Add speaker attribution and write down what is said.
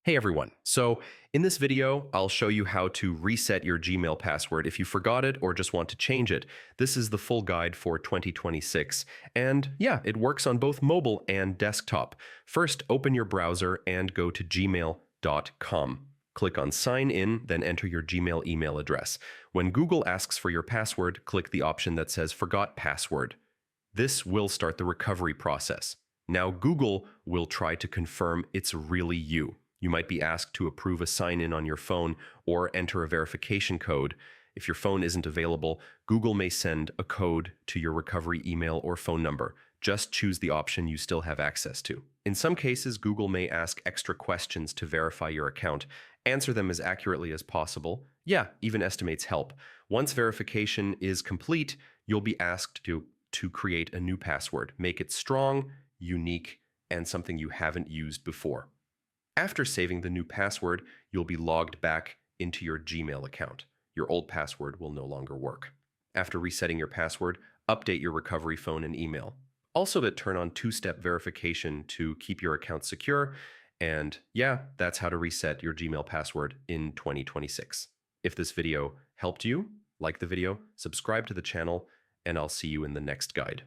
Speaker 1: Hey everyone. So in this video, I'll show you how to reset your Gmail password if you forgot it or just want to change it. This is the full guide for 2026. And yeah, it works on both mobile and desktop. First, open your browser and go to gmail.com. Click on Sign In, then enter your Gmail email address. When Google asks for your password, click the option that says Forgot Password. This will start the recovery process. Now Google will try to confirm it's really you. You might be asked to approve a sign-in on your phone or enter a verification code. If your phone isn't available, Google may send a code to your recovery email or phone number. Just choose the option you still have access to. In some cases, Google may ask extra questions to verify your account. Answer them as accurately as possible. Yeah, even estimates help. Once verification is complete, you'll be asked to create a new password. Make it strong, unique, and something you haven't used before. After saving the new password, you'll be logged back into your Gmail account. Your old password will no longer work. After resetting your password, update your recovery phone and email. Also to turn on two-step verification to keep your account secure. And yeah, that's how to reset your Gmail password in 2026. If this video helped you, like the video, subscribe to the channel, and I'll see you in the next guide.